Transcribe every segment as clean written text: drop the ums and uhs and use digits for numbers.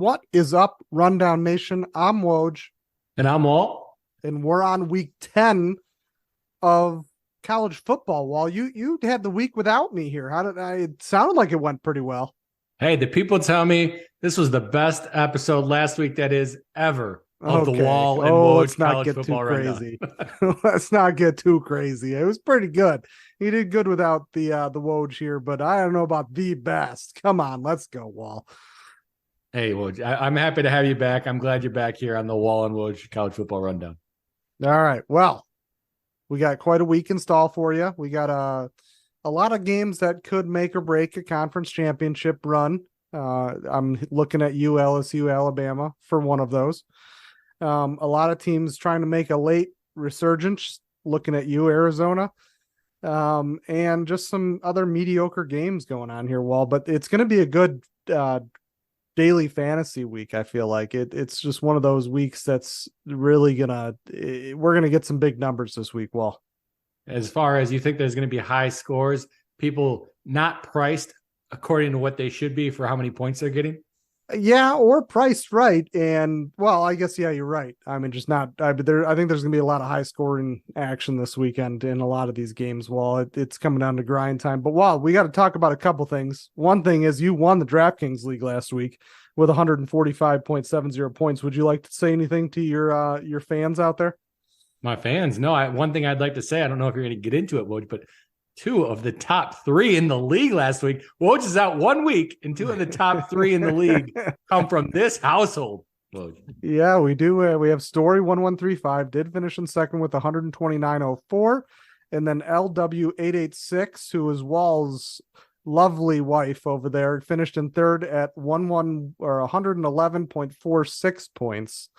What is up, Rundown Nation? I'm Woj, And I'm all. and we're on week 10 of college football. While you had the week without me here, how did I? It sounded like it went pretty well. Hey, the people tell me this was the best episode last week that is ever of the Okay. Wall and Oh, let's Woj not college get too football rundown. crazy. Let's not get too crazy. It was pretty good. He did good without the Woj here, but I don't know about the best. Come on, let's go, Wall. Hey, Woj, I'm happy to have you back. I'm glad you're back here on the Wall and Woj college football rundown. All right. Well, we got quite a week in stall for you. We got a lot of games that could make or break a conference championship run. I'm looking at you, LSU, Alabama for one of those. A lot of teams trying to make a late resurgence. Looking at you, Arizona. And just some other mediocre games going on here, Wall. But it's going to be a good daily fantasy week. I feel like it's just one of those weeks that's really we're gonna get some big numbers this week. Wall. As far as you think there's going to be high scores, people not priced according to what they should be for how many points they're getting. Yeah, or priced right. And well, I guess, yeah, you're right. I mean, just not, I think there's going to be a lot of high scoring action this weekend in a lot of these games. Well, it's coming down to grind time, but we got to talk about a couple things. One thing is you won the DraftKings league last week with 145.70 points. Would you like to say anything to your fans out there? My fans, no. One thing I'd like to say, I don't know if you're going to get into it, Woj, but 2 of the top 3 in the league last week. Woj is out 1 week, and 2 of the top 3 in the league come from this household. Woj. Yeah, we do. We have Story 1135 did finish in second with 129.04, and then LW 886, who is Wall's lovely wife over there, finished in third at 111.46 points.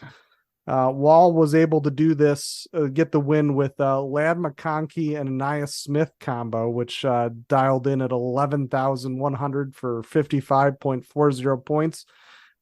Wall was able to do this, get the win with Ladd McConkey and Anais Smith combo, which dialed in at 11,100 for 55.40 points,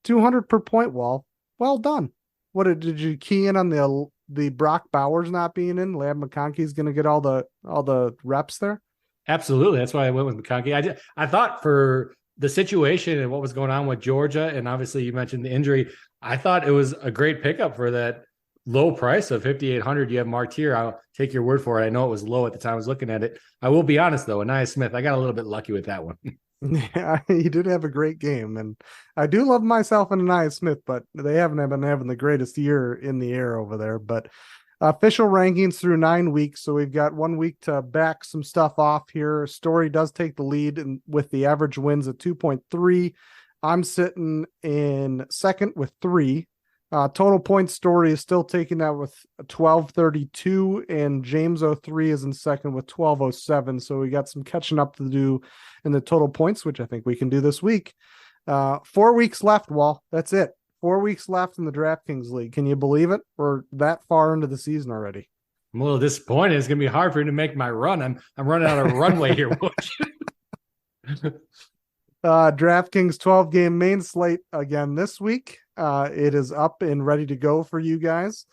200 per point. Wall, well done. What did you key in on the Brock Bowers not being in? Ladd McConkey's going to get all the reps there. Absolutely, that's why I went with McConkey. I thought for the situation and what was going on with Georgia, and obviously you mentioned the injury, I thought it was a great pickup for that low price of 5,800. You have marked here. I'll take your word for it. I know it was low at the time I was looking at it. I will be honest though, Anais Smith, I got a little bit lucky with that one. Yeah, he did have a great game, and I do love myself and Anais Smith, but they haven't been having the greatest year in the air over there. But official rankings through 9 weeks, so we've got 1 week to back some stuff off here. Story does take the lead with the average wins at 2.3. I'm sitting in second with 3. Total points, Story is still taking that with 1232, and James 03 is in second with 1207. So we got some catching up to do in the total points, which I think we can do this week. 4 weeks left, Wall. That's it. 4 weeks left in the DraftKings league. Can you believe it? We're that far into the season already. I'm a little disappointed. It's going to be hard for me to make my run. I'm running out of runway here. DraftKings 12-game main slate again this week. It is up and ready to go for you guys.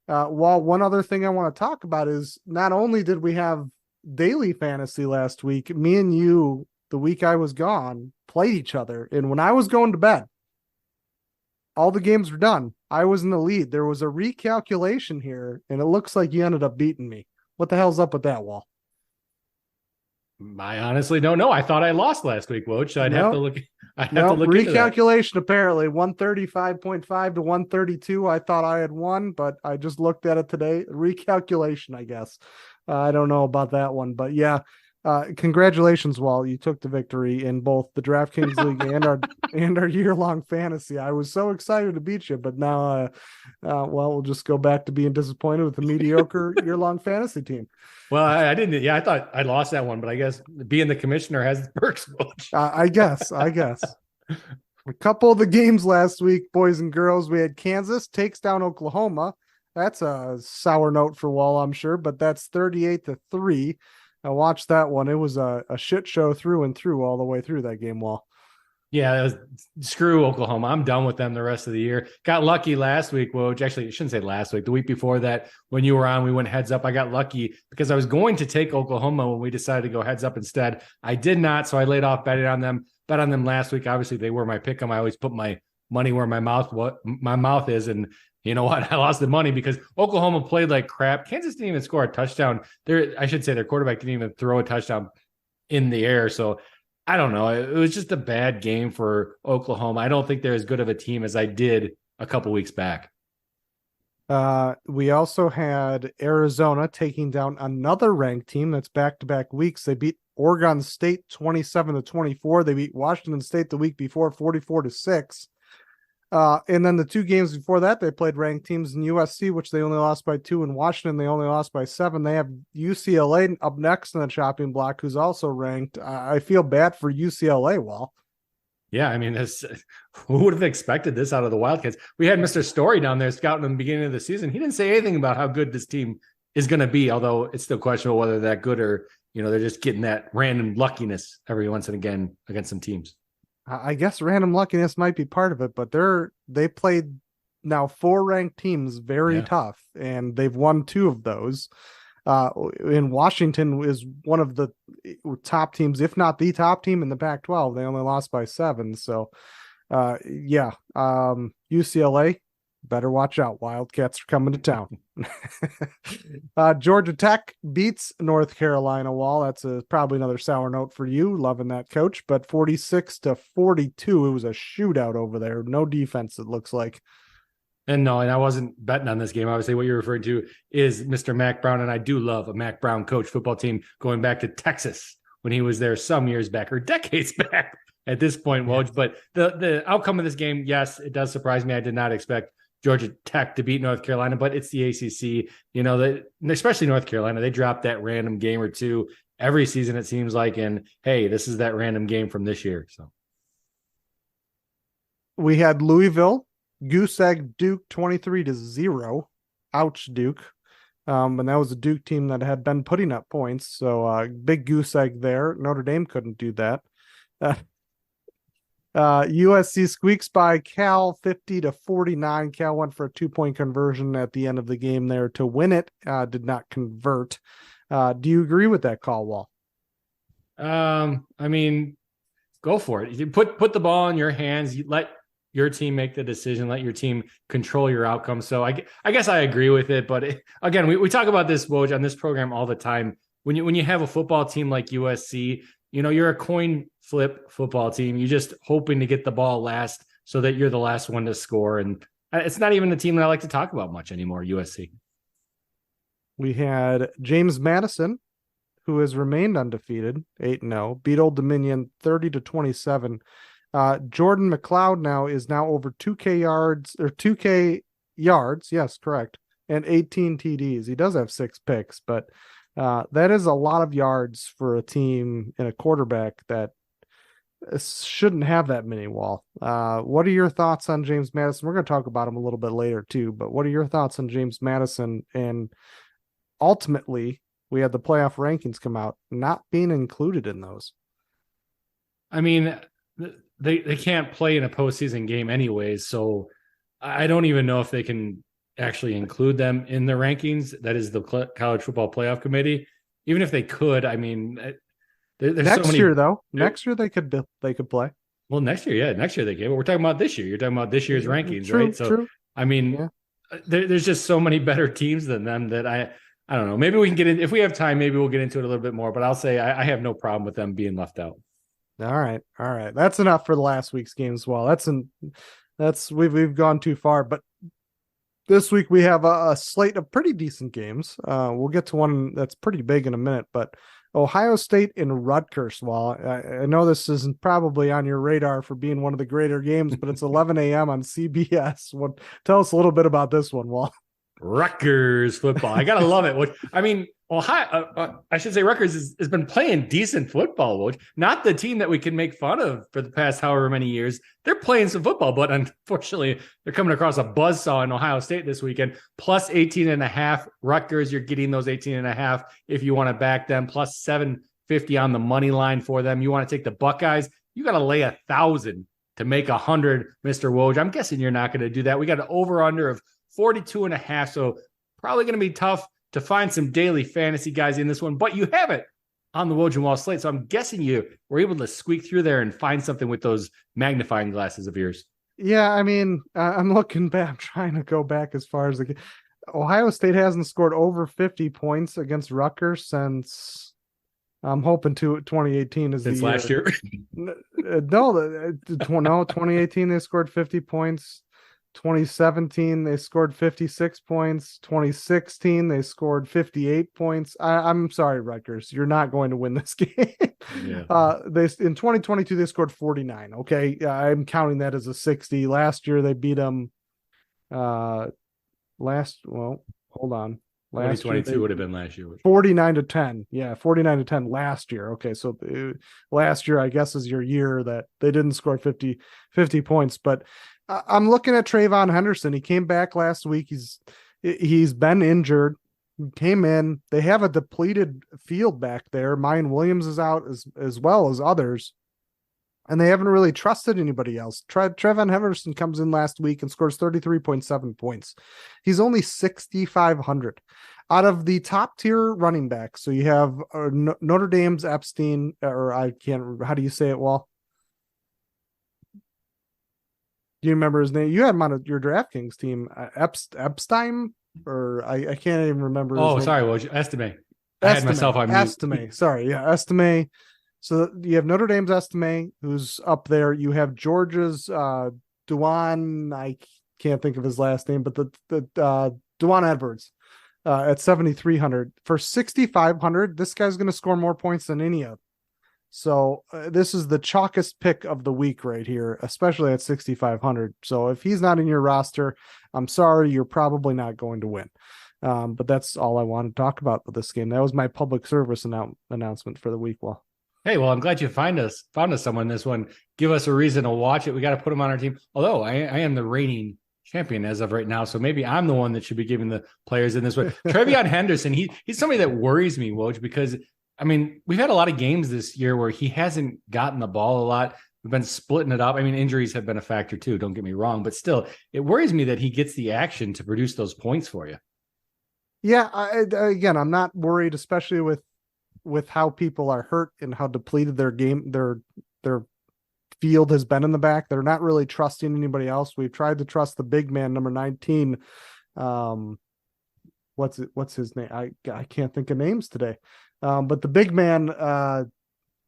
One other thing I want to talk about is not only did we have daily fantasy last week, me and you, the week I was gone, played each other. And when I was going to bed, all the games were done. I was in the lead. There was a recalculation here, and it looks like you ended up beating me. What the hell's up with that, Wall? I honestly don't know. I thought I lost last week, Woj, so I'd have to look. Recalculation apparently 135.5 to 132. I thought I had won, but I just looked at it today. Recalculation, I guess. I don't know about that one, but yeah. Congratulations, Wall. You took the victory in both the DraftKings League and our year-long fantasy. I was so excited to beat you, but now, we'll just go back to being disappointed with the mediocre year-long fantasy team. Well, I didn't. Yeah, I thought I lost that one, but I guess being the commissioner has the perks. I guess. A couple of the games last week, boys and girls, we had Kansas takes down Oklahoma. That's a sour note for Wall, I'm sure, but that's 38-3. I watched that one. It was a shit show through and through all the way through that game, Wall. Yeah, screw Oklahoma. I'm done with them the rest of the year. Got lucky last week, Woj. Actually, I shouldn't say last week. The week before that, when you were on, we went heads up. I got lucky because I was going to take Oklahoma when we decided to go heads up instead. I did not, so I laid off betting on them. Bet on them last week. Obviously, they were my pick 'em. I always put my money where my mouth is. And you know what? I lost the money because Oklahoma played like crap. Kansas didn't even score a touchdown. I should say their quarterback didn't even throw a touchdown in the air. So I don't know. It was just a bad game for Oklahoma. I don't think they're as good of a team as I did a couple weeks back. We also had Arizona taking down another ranked team that's back-to-back weeks. They beat Oregon State 27-24. They beat Washington State the week before 44-6. And then the two games before that, they played ranked teams in USC, which they only lost by 2. In Washington, they only lost by 7. They have UCLA up next in the chopping block, who's also ranked. I feel bad for UCLA, Wall. Yeah, I mean, who would have expected this out of the Wildcats? We had Mr. Story down there scouting in the beginning of the season. He didn't say anything about how good this team is going to be, although it's still questionable whether they're good or, they're just getting that random luckiness every once and again against some teams. I guess random luckiness might be part of it, but they played now 4 ranked teams very tough, and they've won 2 of those. In Washington is one of the top teams, if not the top team in the Pac-12. They only lost by 7. So, UCLA, better watch out. Wildcats are coming to town. Georgia Tech beats North Carolina. Wall. That's probably another sour note for you. Loving that coach, but 46-42. It was a shootout over there. No defense, it looks like. And I wasn't betting on this game. Obviously, what you're referring to is Mr. Mac Brown, and I do love a Mac Brown coach football team going back to Texas when he was there some years back or decades back at this point, Woj. But the outcome of this game, yes, it does surprise me. I did not expect Georgia Tech to beat North Carolina, but it's the ACC. Especially North Carolina, they drop that random game or two every season, it seems like. And hey, this is that random game from this year. So we had Louisville goose egg Duke 23-0. Ouch, Duke. And that was a Duke team that had been putting up points. So big goose egg there. Notre Dame couldn't do that. USC squeaks by Cal 50-49. Cal went for a 2-point conversion at the end of the game there to win it. Did not convert. Do you agree with that call, Wall? I mean, go for it. You put the ball in your hands. You let your team make the decision, let your team control your outcome. So I guess I agree with it. But again, we talk about this, Woj, on this program all the time. When you have a football team like USC, you're a coin flip football team. You're just hoping to get the ball last so that you're the last one to score. And it's not even a team that I like to talk about much anymore, USC. We had James Madison, who has remained undefeated, 8-0, beat Old Dominion 30-27. Jordan McLeod is now over 2K yards. Yes, correct. And 18 TDs. He does have 6 picks, but that is a lot of yards for a team and a quarterback that shouldn't have that many, Wall. What are your thoughts on James Madison? We're going to talk about him a little bit later too, but what are your thoughts on James Madison? And ultimately, we had the playoff rankings come out, not being included in those. I mean, they can't play in a postseason game anyways, so I don't even know if they can actually include them in the rankings. That is the College Football Playoff Committee. Even if they could, I mean, there's next so many, year though. Next year they could play. Well, next year they can. But we're talking about this year. You're talking about this year's rankings, true, right? So true. I mean, there's just so many better teams than them that I don't know. Maybe we can get in if we have time. Maybe we'll get into it a little bit more. But I'll say I have no problem with them being left out. All right. That's enough for the last week's game as well. We've gone too far. But this week we have a slate of pretty decent games. We'll get to one that's pretty big in a minute. But Ohio State and Rutgers. Well, I know this isn't probably on your radar for being one of the greater games, but it's 11 a.m. on CBS. Tell us a little bit about this one, Walt. Rutgers football. I gotta love it. I mean, Ohio. I should say Rutgers has been playing decent football. Not the team that we can make fun of for the past however many years. They're playing some football, but unfortunately, they're coming across a buzzsaw in Ohio State this weekend. Plus 18.5. Rutgers, you're getting those 18.5 if you want to back them. Plus 750 on the money line for them. You want to take the Buckeyes? You got to lay 1,000 to make 100, Mr. Woj. I'm guessing you're not going to do that. We got an over/under of 42.5. So probably going to be tough to find some daily fantasy guys in this one, but you have it on the Woj and Wahl slate. So I'm guessing you were able to squeak through there and find something with those magnifying glasses of yours. Yeah, I mean, I'm looking back, I'm trying to go back as far as Ohio State hasn't scored over 50 points against Rutgers since I'm hoping 2018 is the Since last year. year. No, 2018 they scored 50 points. 2017 they scored 56 points. 2016 they scored 58 points. I'm sorry, Rutgers, you're not going to win this game. Yeah. They in 2022 they scored 49. Okay, I'm counting that as a 60. Last year they beat them. Uh, hold on. Last year 2022 would have been last year. 49-10. Yeah, 49-10 last year. Okay, so last year I guess is your year that they didn't score 50 points. But I'm looking at Trayvon Henderson. He came back last week. He's been injured. He came in. They have a depleted field back there. Mayan Williams is out as well as others. And they haven't really trusted anybody else. Trevon Henderson comes in last week and scores 33.7 points. He's only 6,500 out of the top tier running backs. So you have Notre Dame's Epstein, or I can't. How do you say it, Wall? Do you remember his name? You had him on your DraftKings team, Epstein, or I can't even remember. Oh, sorry, Woj. Estime. I had myself on mute. Estime. Sorry, yeah, Estime. So you have Notre Dame's Estime, who's up there. You have Georgia's Duan. I can't think of his last name, but the Duan Edwards at 7,300 for 6,500. This guy's going to score more points than any of. So this is the chalkest pick of the week right here, especially at 6,500. So if he's not in your roster, I'm sorry, you're probably not going to win. But that's all I want to talk about with this game. That was my public service announcement for the week. Well. Hey, well, I'm glad you found us someone this one. Give us a reason to watch it. We got to put him on our team. Although I am the reigning champion as of right now, so maybe I'm the one that should be giving the players in this way. Trayvon Henderson, he's somebody that worries me, Woj, because I mean, we've had a lot of games this year where he hasn't gotten the ball a lot. We've been splitting it up. I mean, injuries have been a factor too, don't get me wrong, but still, it worries me that he gets the action to produce those points for you. Yeah, again, I'm not worried, especially with how people are hurt and how depleted their field has been in the back. They're not really trusting anybody else. We've tried to trust the big man, number 19. What's his name? I can't think of names today. But the big man, I'm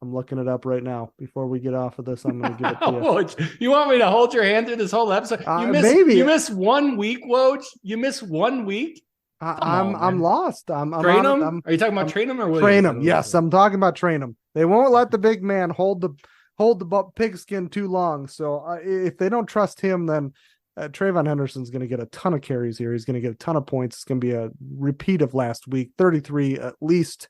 looking it up right now. Before we get off of this, I'm going to give it to you. You want me to hold your hand through this whole episode? You miss 1 week, Woj. You miss 1 week. I'm lost. I'm Are you talking about Trainum or Williams? Trainum? Yes, I'm talking about Trainum. They won't let the big man hold the pigskin too long. So if they don't trust him, then Trayvon Henderson's going to get a ton of carries here. He's going to get a ton of points. It's going to be a repeat of last week. 33, at least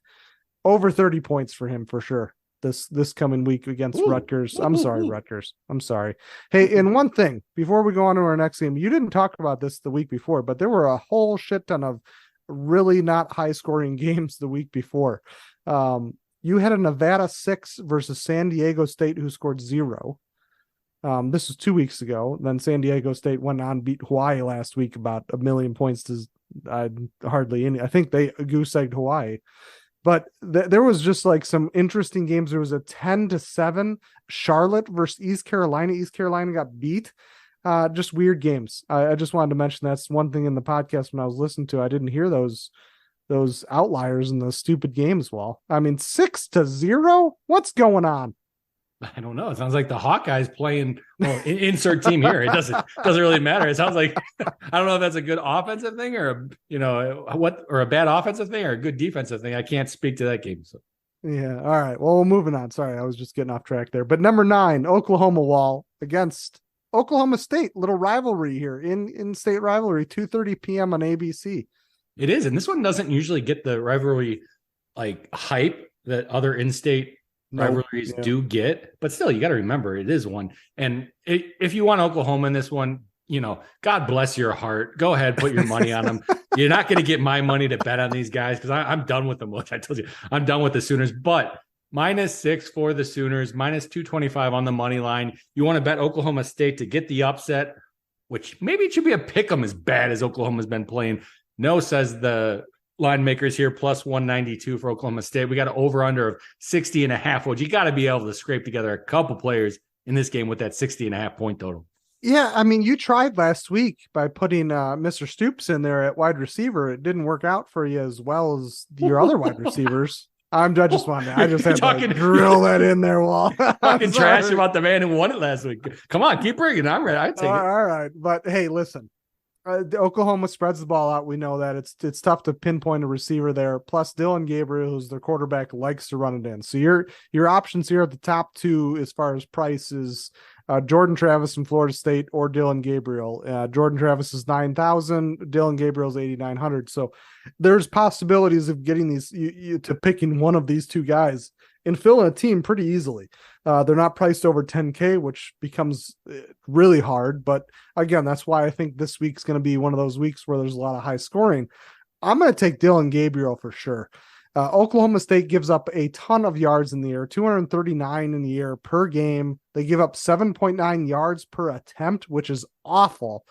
over 30 points for him for sure. This coming week against Rutgers. I'm sorry, Rutgers. I'm sorry. Hey, and one thing before we go on to our next game, you didn't talk about this the week before, but there were a whole shit ton of really not high scoring games the week before. You had a Nevada 6 versus San Diego State who scored 0. This was 2 weeks ago. Then San Diego State went on, beat Hawaii last week about 1 million points to hardly any. I think they goose-egged Hawaii. But there was just like some interesting games. There was a 10-7 Charlotte versus East Carolina. East Carolina got beat. Just weird games. I just wanted to mention that's one thing in the podcast when I was listening to. I didn't hear those outliers in those stupid games. Well, I mean, 6-0. What's going on? I don't know. It sounds like the Hawkeyes playing. Well, insert team here. It doesn't really matter. It sounds like I don't know if that's a good offensive thing or a bad offensive thing or a good defensive thing. I can't speak to that game. So yeah. All right. Well, moving on. Sorry, I was just getting off track there. But number 9, Oklahoma Wall against Oklahoma State. Little rivalry here in state rivalry. 2:30 p.m. on ABC. It is, and this one doesn't usually get the rivalry like hype that other in-state rivalries do get, but still, you got to remember it is one. And if you want Oklahoma in this one, God bless your heart. Go ahead, put your money on them. You're not going to get my money to bet on these guys because I'm done with them. Which I told you, I'm done with the Sooners. But -6 for the Sooners, -225 on the money line. You want to bet Oklahoma State to get the upset, which maybe it should be a pick 'em as bad as Oklahoma's been playing. No, says the line makers here, +192 for Oklahoma State. We got an over-under of 60.5. Well, you got to be able to scrape together a couple players in this game with that 60.5 point total. Yeah, I mean, you tried last week by putting Mr. Stoops in there at wide receiver. It didn't work out for you as well as your other wide receivers. I just wanted, I just You're had to talking, drill that in there, Wall. I'm talking trash sorry. about the man who won it last week. Come on, keep bringing it. I'm ready. I take it. All right, but hey, listen, Oklahoma spreads the ball out. We know that it's tough to pinpoint a receiver there. Plus, Dylan Gabriel, who's their quarterback, likes to run it in. So your options here at the top two, as far as price, is Jordan Travis from Florida State or Dylan Gabriel. Jordan Travis is 9,000. Dylan Gabriel's 8,900. So there's possibilities of getting these to picking one of these two guys and filling a team pretty easily. They're not priced over 10K, which becomes really hard. But again, that's why I think this week's going to be one of those weeks where there's a lot of high scoring. I'm going to take Dylan Gabriel for sure. Oklahoma State gives up a ton of yards in the air, 239 in the air per game. They give up 7.9 yards per attempt, which is awful.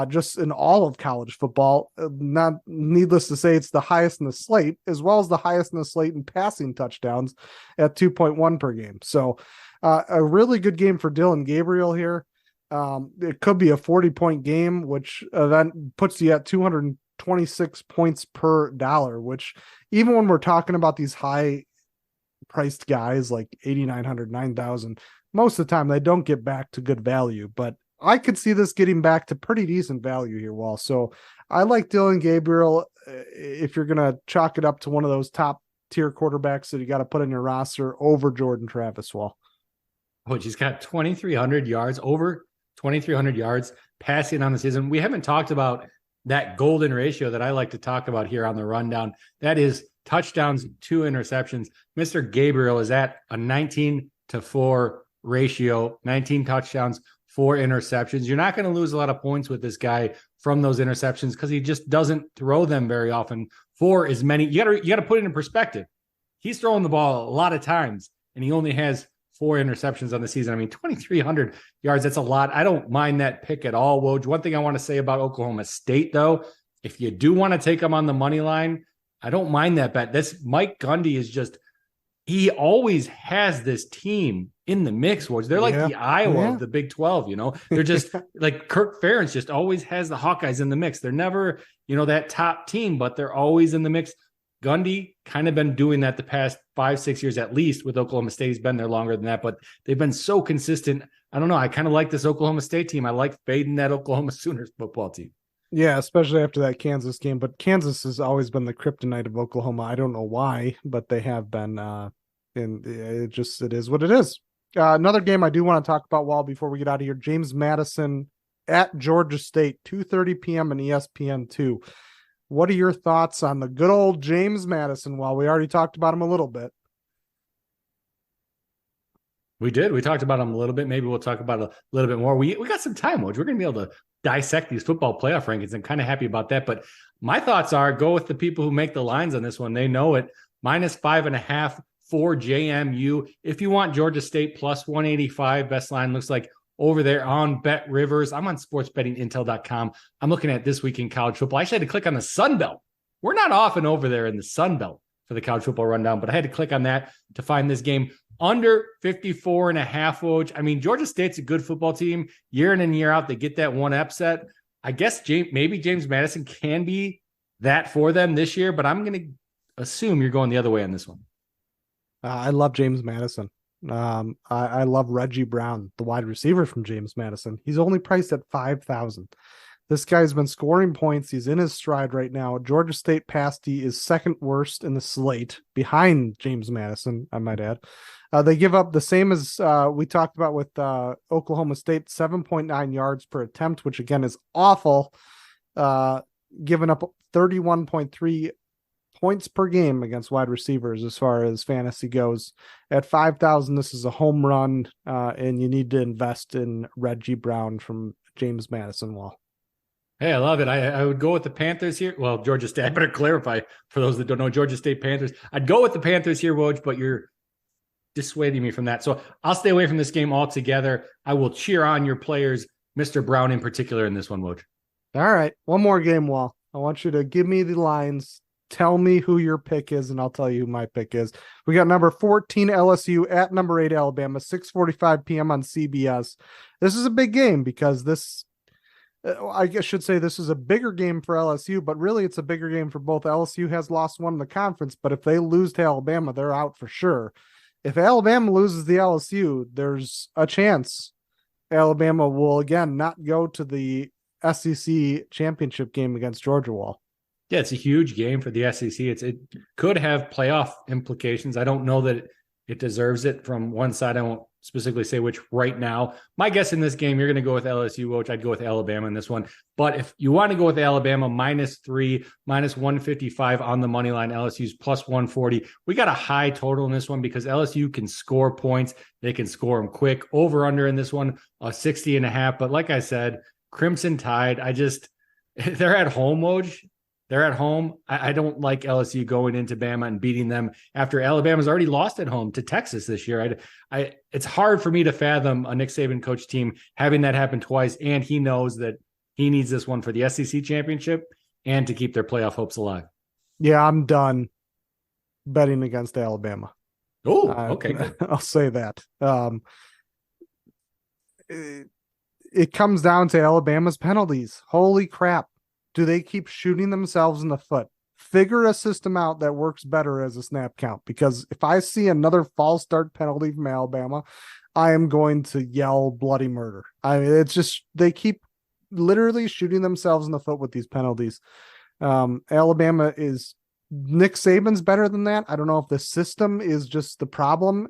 Just in all of college football. Not needless to say, it's the highest in the slate, as well as the highest in the slate in passing touchdowns at 2.1 per game. So a really good game for Dylan Gabriel here. It could be a 40-point game, which then puts you at 226 points per dollar, which even when we're talking about these high priced guys like 8,900, 9,000, most of the time they don't get back to good value, but I could see this getting back to pretty decent value here, Wall. So I like Dylan Gabriel. If you're going to chalk it up to one of those top tier quarterbacks that you got to put in your roster over Jordan Travis, Wall. Oh, he's got 2,300 yards, over 2,300 yards passing on the season. We haven't talked about that golden ratio that I like to talk about here on the rundown. That is touchdowns to interceptions. Mr. Gabriel is at a 19-4 ratio, 19 touchdowns, 4 interceptions. You're not going to lose a lot of points with this guy from those interceptions because he just doesn't throw them very often for as many. You got to put it in perspective. He's throwing the ball a lot of times and he only has 4 interceptions on the season. I mean, 2,300 yards, that's a lot. I don't mind that pick at all, Woj. One thing I want to say about Oklahoma State, though, if you do want to take them on the money line, I don't mind that bet. This Mike Gundy is just, he always has this team in the mix. They're like the Iowa of the Big 12, you know, they're just like Kirk Ferentz just always has the Hawkeyes in the mix. They're never, you know, that top team, but they're always in the mix. Gundy kind of been doing that the past 5-6 years, at least with Oklahoma State. He's been there longer than that, but they've been so consistent. I don't know. I kind of like this Oklahoma State team. I like fading that Oklahoma Sooners football team. Yeah, especially after that Kansas game. But Kansas has always been the kryptonite of Oklahoma. I don't know why, but they have been. And it is what it is. Another game I do want to talk about, Wall, before we get out of here. James Madison at Georgia State, 2:30 p.m. on ESPN2. What are your thoughts on the good old James Madison? Well, we already talked about him a little bit. We did. We talked about him a little bit. Maybe we'll talk about it a little bit more. We got some time, Woj. We're going to be able to dissect these football playoff rankings. I'm kind of happy about that. But my thoughts are go with the people who make the lines on this one. They know it. -5.5 for JMU. If you want Georgia State plus 185, best line looks like over there on Bet Rivers. I'm on sportsbettingintel.com. I'm looking at this week in college football. I actually had to click on the Sun Belt. We're not often over there in the Sun Belt for the college football rundown, but I had to click on that to find this game under 54.5, Woj. I mean, Georgia State's a good football team. Year in and year out, they get that one upset. I guess maybe James Madison can be that for them this year, but I'm going to assume you're going the other way on this one. I love James Madison. I love Reggie Brown, the wide receiver from James Madison. He's only priced at 5,000. This guy's been scoring points. He's in his stride right now. Georgia State pass D is second worst in the slate, behind James Madison, I might add. They give up the same as we talked about with Oklahoma State, 7.9 yards per attempt, which again is awful. Giving up 31.3 points per game against wide receivers as far as fantasy goes. At 5,000, this is a home run, and you need to invest in Reggie Brown from James Madison. Wall. Hey, I love it. I would go with the Panthers here. Well, Georgia State. I better clarify for those that don't know, Georgia State Panthers. I'd go with the Panthers here, Woj, but you're dissuading me from that. So I'll stay away from this game altogether. I will cheer on your players, Mr. Brown in particular, in this one, Woj. All right. One more game, Wall. I want you to give me the lines tell me who your pick is, and I'll tell you who my pick is. We got number 14 LSU at number 8 Alabama, 6:45 p.m. on CBS. This is a big game because I guess should say this is a bigger game for LSU, but really it's a bigger game for both. LSU has lost one in the conference, but if they lose to Alabama, they're out for sure. If Alabama loses the LSU, there's a chance Alabama will again not go to the SEC championship game against Georgia Wall. Yeah, it's a huge game for the SEC. It could have playoff implications. I don't know that it deserves it from one side. I won't specifically say which right now. My guess in this game, you're going to go with LSU, which I'd go with Alabama in this one. But if you want to go with Alabama, -3, -155 on the money line, LSU's +140. We got a high total in this one because LSU can score points. They can score them quick. Over under in this one, 60.5. But like I said, Crimson Tide, they're at home, Woj. They're at home. I don't like LSU going into Bama and beating them after Alabama's already lost at home to Texas this year. It's hard for me to fathom a Nick Saban coach team having that happen twice, and he knows that he needs this one for the SEC championship and to keep their playoff hopes alive. Yeah, I'm done betting against Alabama. Oh, okay. I'll say that. It comes down to Alabama's penalties. Holy crap. Do they keep shooting themselves in the foot? Figure a system out that works better as a snap count, because if I see another false start penalty from Alabama, I am going to yell bloody murder. I mean, it's just, they keep literally shooting themselves in the foot with these penalties. Alabama is, Nick Saban's better than that. I don't know if the system is just the problem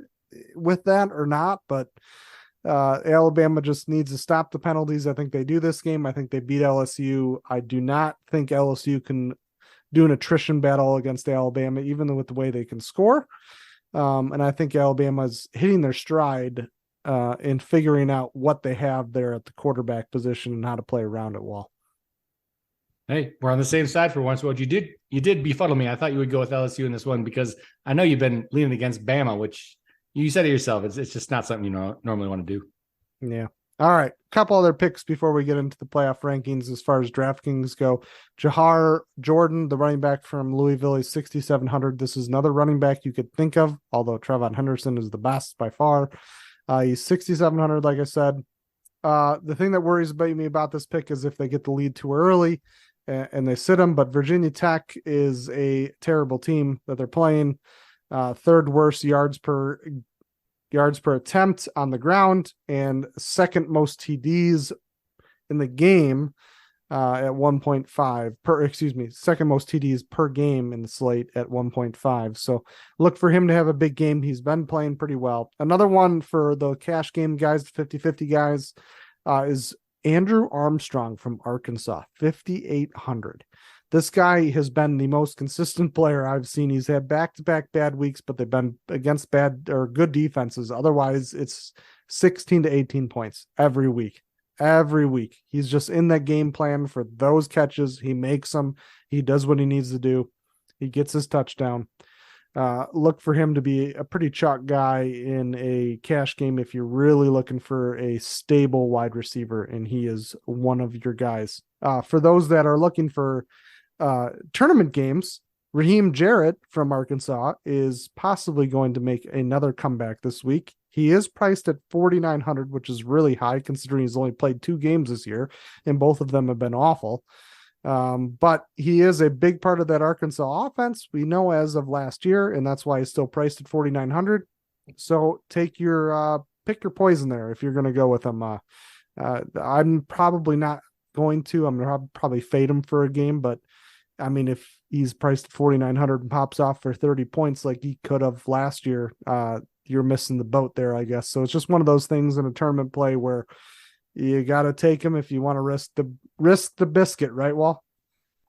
with that or not, but Alabama just needs to stop the penalties. I think they do this game. I think they beat LSU. I do not think LSU can do an attrition battle against Alabama, even with the way they can score. And I think Alabama's hitting their stride in figuring out what they have there at the quarterback position and how to play around it well. Hey, we're on the same side for once. Well, you did befuddle me. I thought you would go with LSU in this one because I know you've been leaning against Bama, which you said it yourself. It's just not something you normally want to do. Yeah. All right. A couple other picks before we get into the playoff rankings as far as DraftKings go. Jahar Jordan, the running back from Louisville, is 6,700. This is another running back you could think of, although Trevon Henderson is the best by far. He's 6,700, like I said. The thing that worries me about this pick is if they get the lead too early and they sit him, but Virginia Tech is a terrible team that they're playing. Third worst yards per attempt on the ground, and second most TDs in the game at 1.5 second most TDs per game in the slate at 1.5. So look for him to have a big game. He's been playing pretty well. Another one for the cash game guys, the 50-50 guys, is Andrew Armstrong from Arkansas, 5,800. This guy has been the most consistent player I've seen. He's had back-to-back bad weeks, but they've been against bad or good defenses. Otherwise, it's 16 to 18 points every week. Every week. He's just in that game plan for those catches. He makes them. He does what he needs to do. He gets his touchdown. Look for him to be a pretty chalk guy in a cash game if you're really looking for a stable wide receiver, and he is one of your guys. For those that are looking for tournament games, Raheem Jarrett from Arkansas is possibly going to make another comeback this week. He is priced at 4,900, which is really high considering he's only played 2 games this year, and both of them have been awful. But he is a big part of that Arkansas offense, we know, as of last year, and that's why he's still priced at 4,900. So take your pick your poison there if you're going to go with him. I'm probably not going to. I'm going to probably fade him for a game, but I mean, if he's priced at 4,900 and pops off for 30 points like he could have last year, you're missing the boat there, I guess. So it's just one of those things in a tournament play where you got to take him if you want to risk the biscuit, right, Wall?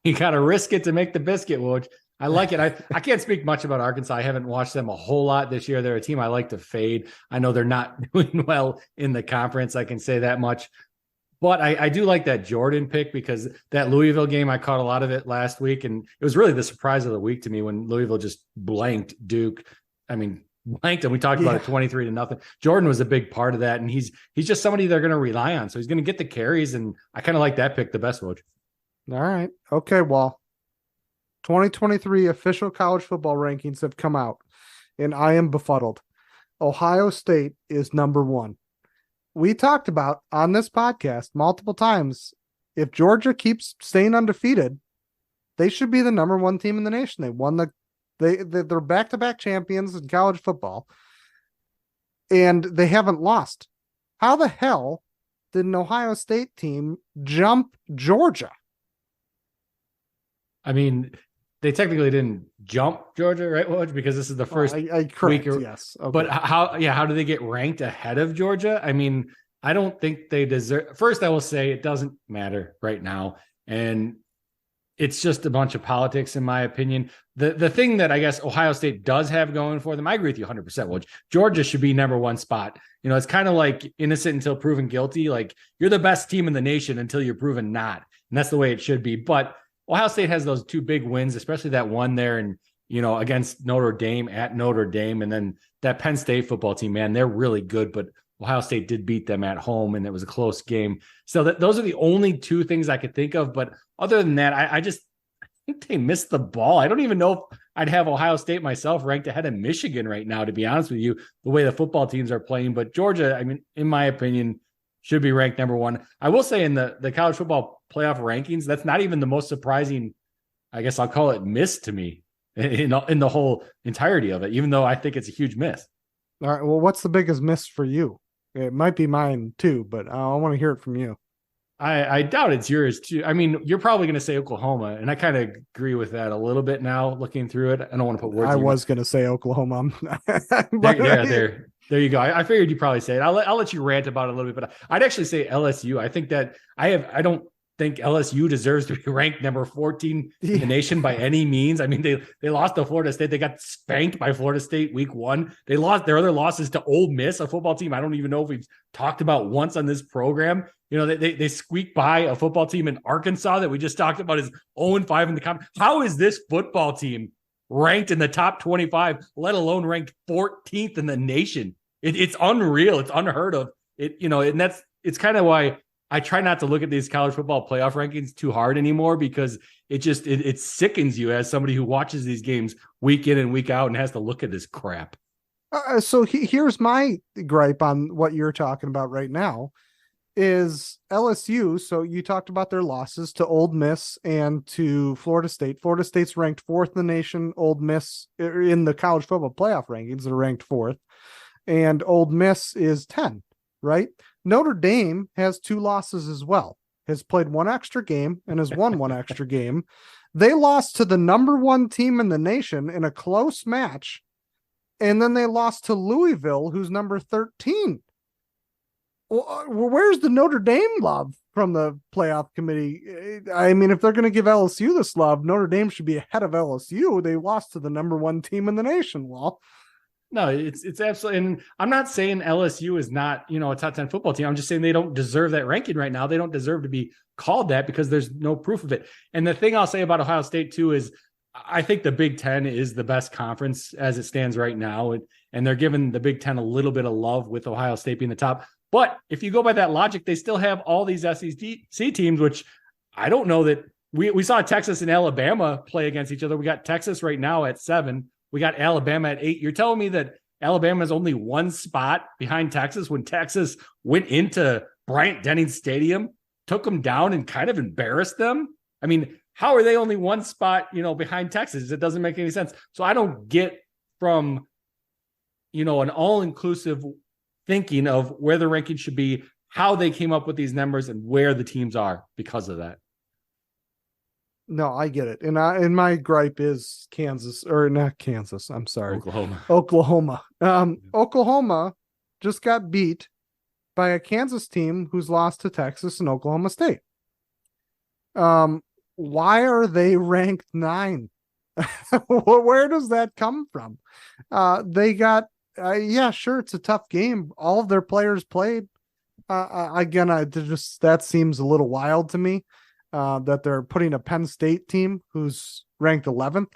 You got to risk it to make the biscuit, Woj. I like it. I can't speak much about Arkansas. I haven't watched them a whole lot this year. They're a team I like to fade. I know they're not doing well in the conference. I can say that much. But I do like that Jordan pick because that Louisville game, I caught a lot of it last week. And it was really the surprise of the week to me when Louisville just blanked Duke. I mean, blanked, and we talked about it 23-0. Jordan was a big part of that. And he's just somebody they're going to rely on. So he's going to get the carries. And I kind of like that pick the best, Woj. All right. Okay, Wall. 2023 official college football rankings have come out, and I am befuddled. Ohio State is number one. We talked about on this podcast multiple times, if Georgia keeps staying undefeated, they should be the number one team in the nation. They won they're back-to-back champions in college football, and they haven't lost. How the hell did an Ohio State team jump Georgia? I mean, they technically didn't jump Georgia, right, Woj? Because this is the first correct, week. Yes. Okay. But how do they get ranked ahead of Georgia? I mean, I don't think they deserve. First, I will say it doesn't matter right now. And it's just a bunch of politics, in my opinion. The thing that I guess Ohio State does have going for them, I agree with you 100%, Woj. Georgia should be number one spot. You know, it's kind of like innocent until proven guilty. Like, you're the best team in the nation until you're proven not. And that's the way it should be. But Ohio State has those two big wins, especially that one there and, you know, against Notre Dame at Notre Dame. And then that Penn State football team, man, they're really good, but Ohio State did beat them at home and it was a close game. So those are the only two things I could think of. But other than that, I think they missed the ball. I don't even know if I'd have Ohio State myself ranked ahead of Michigan right now, to be honest with you, the way the football teams are playing. But Georgia, I mean, in my opinion, should be ranked number one. I will say in the college football playoff rankings, that's not even the most surprising, I guess I'll call it, miss to me in the whole entirety of it, even though I think it's a huge miss. All right. Well, what's the biggest miss for you? It might be mine too, but I want to hear it from you. I doubt it's yours too. I mean, you're probably going to say Oklahoma, and I kind of agree with that a little bit now looking through it. I don't want to put words. I was going to say Oklahoma. There you go. I figured you'd probably say it. I'll let you rant about it a little bit, but I'd actually say LSU. I think that I don't think LSU deserves to be ranked number 14 in the nation by any means. I mean, they lost to Florida State. They got spanked by Florida State week 1. They lost their other losses to Ole Miss, a football team I don't even know if we've talked about once on this program. You know, they squeaked by a football team in Arkansas that we just talked about is 0-5 in the conference. How is this football team ranked in the top 25, let alone ranked 14th in the nation? It's unreal. It's unheard of. It's kind of why I try not to look at these college football playoff rankings too hard anymore, because it sickens you as somebody who watches these games week in and week out and has to look at this crap. So here's my gripe on what you're talking about right now is LSU. So you talked about their losses to Ole Miss and to Florida State. Florida State's ranked 4th in the nation. Ole Miss in the college football playoff rankings, they're ranked 4th. And Ole Miss is 10, right? Notre Dame has 2 losses as well, has played 1 extra game and has won 1 extra game. They lost to the number 1 team in the nation in a close match. And then they lost to Louisville, who's number 13. Well, where's the Notre Dame love from the playoff committee? I mean, if they're going to give LSU this love, Notre Dame should be ahead of LSU. They lost to the number 1 team in the nation. Well, no, it's absolutely, and I'm not saying LSU is not, a top 10 football team. I'm just saying they don't deserve that ranking right now. They don't deserve to be called that because there's no proof of it. And the thing I'll say about Ohio State too is I think the Big Ten is the best conference as it stands right now. And they're giving the Big Ten a little bit of love with Ohio State being the top. But if you go by that logic, they still have all these SEC teams, which I don't know that we saw Texas and Alabama play against each other. We got Texas right now at 7. We got Alabama at 8. You're telling me that Alabama is only 1 spot behind Texas when Texas went into Bryant-Denny Stadium, took them down and kind of embarrassed them? I mean, how are they only 1 spot, behind Texas? It doesn't make any sense. So I don't get from, an all-inclusive thinking of where the ranking should be, how they came up with these numbers and where the teams are because of that. No, I get it. And my gripe is Kansas, or not Kansas. I'm sorry. Oklahoma. Oklahoma just got beat by a Kansas team who's lost to Texas and Oklahoma State. Why are they ranked 9? Where does that come from? They got, sure, it's a tough game. All of their players played. Again, that seems a little wild to me. That they're putting a Penn State team who's ranked 11th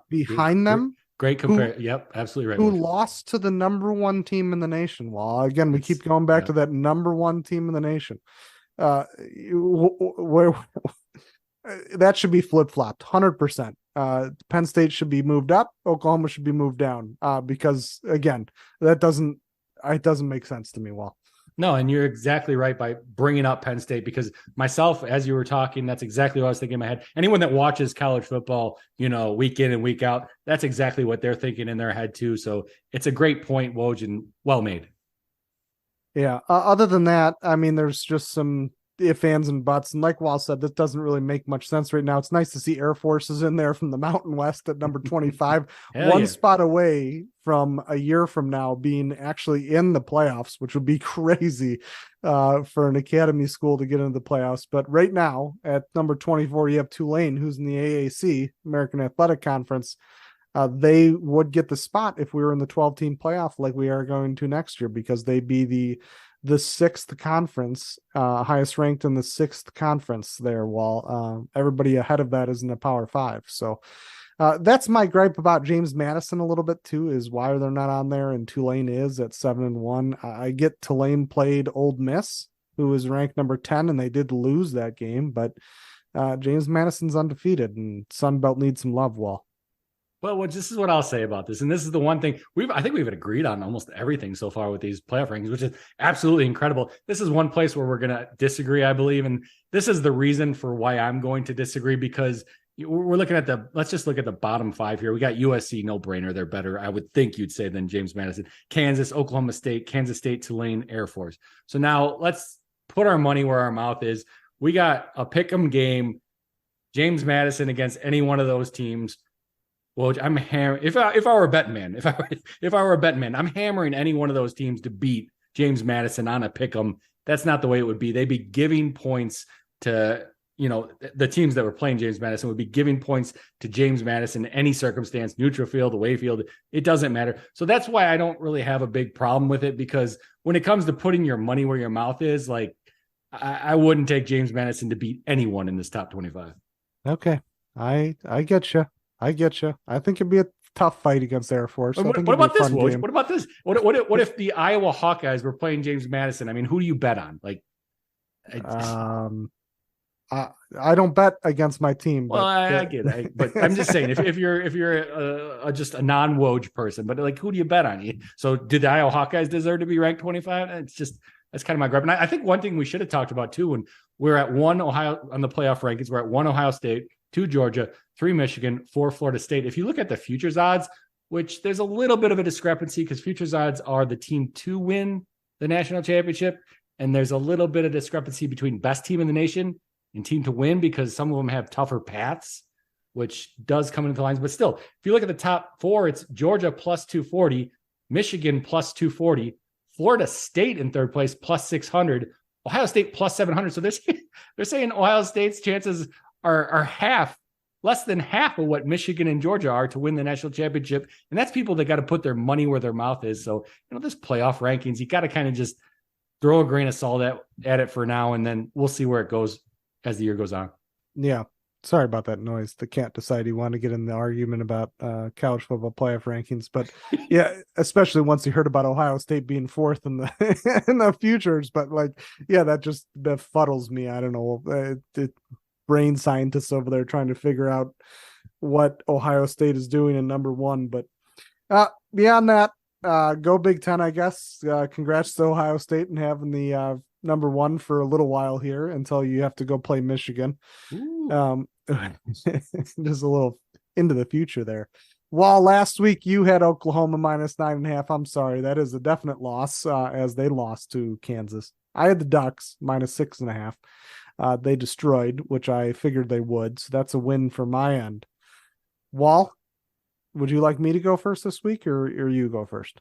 behind them. Great compare. Yep, absolutely right. Who lost to the number 1 team in the nation. Well, again, we keep going back to that number 1 team in the nation. Where that should be flip-flopped 100%. Penn State should be moved up. Oklahoma should be moved down. Because again, it doesn't make sense to me. Well, no, and you're exactly right by bringing up Penn State, because myself, as you were talking, that's exactly what I was thinking in my head. Anyone that watches college football, week in and week out, that's exactly what they're thinking in their head too. So it's a great point, Woj, and well made. Yeah. Other than that, I mean, there's just some if, ands, and buts. And like Wahl said, this doesn't really make much sense right now. It's nice to see Air Forces in there from the Mountain West at number 25, one spot away from a year from now being actually in the playoffs, which would be crazy for an academy school to get into the playoffs. But right now at number 24, you have Tulane, who's in the AAC, American Athletic Conference. They would get the spot if we were in the 12-team playoff like we are going to next year, because they'd be the sixth conference, highest ranked in the sixth conference there, while everybody ahead of that is in the Power Five. So that's my gripe about James Madison a little bit too, is why they're not on there, and Tulane is at 7-1. I get Tulane played Ole Miss, who is ranked number 10, and they did lose that game, but James Madison's undefeated, and Sun Belt needs some love, Wall. Well, this is what I'll say about this. And this is the one thing I think we've agreed on almost everything so far with these playoff rankings, which is absolutely incredible. This is one place where we're going to disagree, I believe. And this is the reason for why I'm going to disagree, because we're looking at let's just look at the bottom five here. We got USC, no brainer. They're better, I would think you'd say, than James Madison. Kansas, Oklahoma State, Kansas State, Tulane, Air Force. So now let's put our money where our mouth is. We got a pick'em game, James Madison against any one of those teams. Well, I'm hammering. If I were a betting man, if I were a betting man, I'm hammering any one of those teams to beat James Madison on a pick'em. That's not the way it would be. They'd be giving points to, the teams that were playing James Madison would be giving points to James Madison in any circumstance, neutral field, away field. It doesn't matter. So that's why I don't really have a big problem with it, because when it comes to putting your money where your mouth is, like I wouldn't take James Madison to beat anyone in this top 25. Okay, I get you. I get you. I think it'd be a tough fight against Air Force. What about this, Woj? What about this? What if the Iowa Hawkeyes were playing James Madison? I mean, who do you bet on? Like, I don't bet against my team. Well, I get it, but I'm just saying, if you're just a non-Woj person, but like, who do you bet on? So, did the Iowa Hawkeyes deserve to be ranked 25? That's kind of my gripe. And I think one thing we should have talked about too, when we're at 1 Ohio on the playoff rankings, we're at 1 Ohio State, 2 Georgia, 3 Michigan, 4 Florida State. If you look at the futures odds, which there's a little bit of a discrepancy, because futures odds are the team to win the national championship, and there's a little bit of discrepancy between best team in the nation and team to win, because some of them have tougher paths, which does come into lines. But still, if you look at the top 4, it's Georgia plus 240, Michigan plus 240, Florida State in third place plus 600, Ohio State plus 700. So they're saying Ohio State's chances are less than half of what Michigan and Georgia are to win the national championship. And that's people that got to put their money where their mouth is. So, this playoff rankings, you got to kind of just throw a grain of salt at it for now, and then we'll see where it goes as the year goes on. Yeah. Sorry about that noise. The cat decided he wanted to get in the argument about college football playoff rankings. But yeah, especially once he heard about Ohio State being fourth in the in the futures. But like, yeah, that befuddles me. I don't know. Brain scientists over there trying to figure out what Ohio State is doing in number 1. But beyond that, go Big Ten, I guess. Congrats to Ohio State and having the number 1 for a little while here until you have to go play Michigan. Just a little into the future there. While last week you had Oklahoma minus 9.5. I'm sorry, that is a definite loss, as they lost to Kansas. I had the Ducks minus 6.5. They destroyed, which I figured they would. So that's a win for my end. Wall, would you like me to go first this week, or you go first?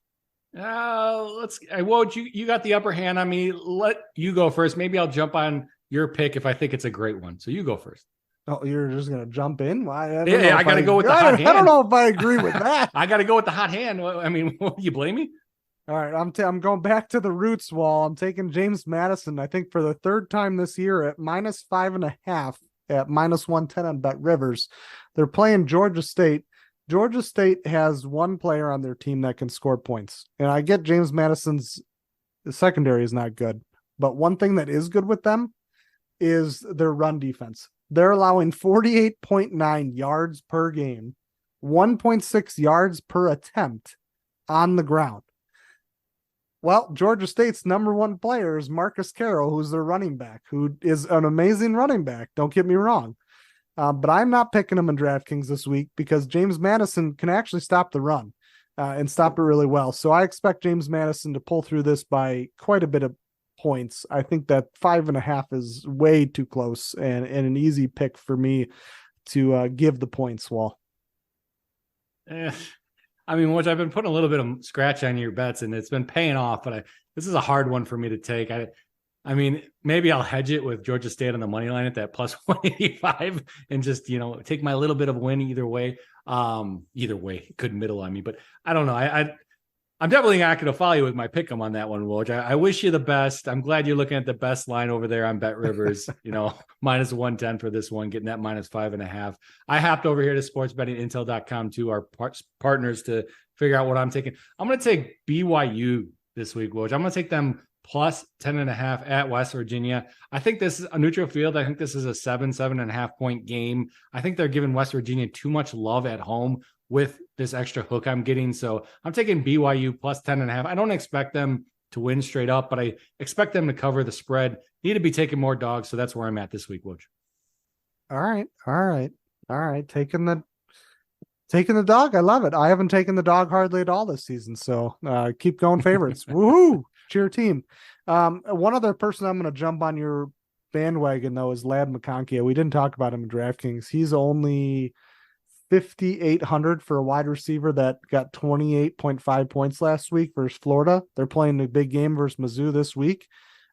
Woj, you got the upper hand on me. Let you go first. Maybe I'll jump on your pick if I think it's a great one. So you go first. Oh, you're just going to jump in? I got to go with the hot hand. I don't know if I agree with that. I got to go with the hot hand. I mean, you blame me? All right, I'm going back to the roots, Wall. I'm taking James Madison, I think for the third time this year, at minus 5.5 at minus 110 on Bet Rivers. They're playing Georgia State. Georgia State has one player on their team that can score points. And I get James Madison's secondary is not good. But one thing that is good with them is their run defense. They're allowing 48.9 yards per game, 1.6 yards per attempt on the ground. Well, Georgia State's number one player is Marcus Carroll, who's their running back, who is an amazing running back. Don't get me wrong. But I'm not picking him in DraftKings this week because James Madison can actually stop the run and stop it really well. So I expect James Madison to pull through this by quite a bit of points. I think that 5.5 is way too close and an easy pick for me to give the points, Wall. I mean, which I've been putting a little bit of scratch on your bets and it's been paying off, but this is a hard one for me to take. I mean, maybe I'll hedge it with Georgia State on the money line at that plus 185 and just, take my little bit of win either way. Either way, it could middle on me, but I don't know. I'm definitely not going to follow you with my pick 'em on that one, Woj. I wish you the best. I'm glad you're looking at the best line over there on Bet Rivers, minus 110 for this one, getting that minus 5.5. I hopped over here to sportsbettingintel.com to our partners to figure out what I'm taking. I'm going to take BYU this week, Woj. I'm going to take them plus 10.5 at West Virginia. I think this is a neutral field. I think this is a 7.5 point game. I think they're giving West Virginia too much love at home with this extra hook I'm getting. So I'm taking BYU plus 10.5. I don't expect them to win straight up, but I expect them to cover the spread. Need to be taking more dogs. So that's where I'm at this week, Woj. All right. Taking the dog. I love it. I haven't taken the dog hardly at all this season. So keep going favorites. Woohoo. Cheer team. One other person I'm going to jump on your bandwagon though is Ladd McConkey. We didn't talk about him in DraftKings. He's only 5,800 for a wide receiver that got 28.5 points last week versus Florida. They're playing a big game versus Mizzou this week.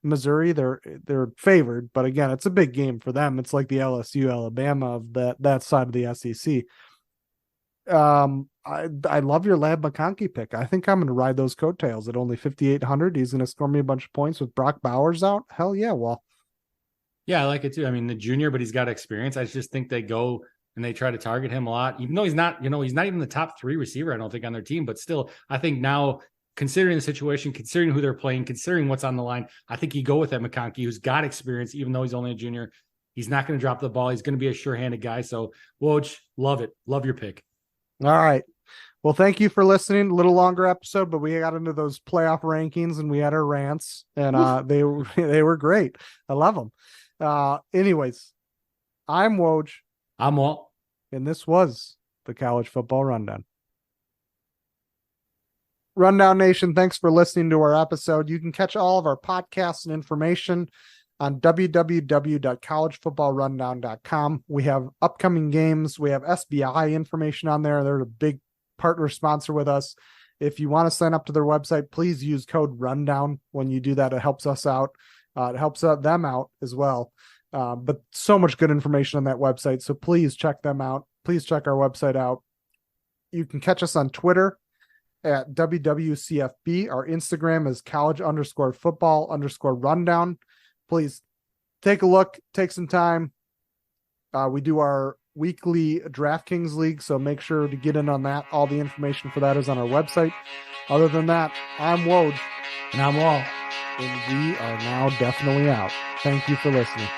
Missouri, they're favored, but again, it's a big game for them. It's like the LSU Alabama of that side of the SEC. I love your Ladd McConkey pick. I think I'm going to ride those coattails at only 5,800. He's going to score me a bunch of points with Brock Bowers out. Hell yeah, well. Yeah, I like it too. I mean, the junior, but he's got experience. I just think they go and they try to target him a lot, even though he's not even the top 3 receiver, I don't think, on their team. But still, I think now, considering the situation, considering who they're playing, considering what's on the line, I think you go with that McConkey, who's got experience, even though he's only a junior. He's not going to drop the ball. He's going to be a sure-handed guy. So, Woj, love it. Love your pick. All right. Well, thank you for listening. A little longer episode, but we got into those playoff rankings and we had our rants, and they were great. I love them. Anyways, I'm Woj. I'm Walt. And this was the College Football Rundown. Rundown Nation, thanks for listening to our episode. You can catch all of our podcasts and information on www.collegefootballrundown.com. We have upcoming games. We have SBI information on there. They're a big partner sponsor with us. If you want to sign up to their website, please use code RUNDOWN. When you do that, it helps us out. It helps them out as well. But so much good information on that website. So please check them out. Please check our website out. You can catch us on Twitter at WWCFB. Our Instagram is college_football_rundown. Please take a look, take some time. We do our weekly DraftKings league, so make sure to get in on that. All the information for that is on our website. Other than that, I'm Woj. And I'm Walt. And we are now definitely out. Thank you for listening.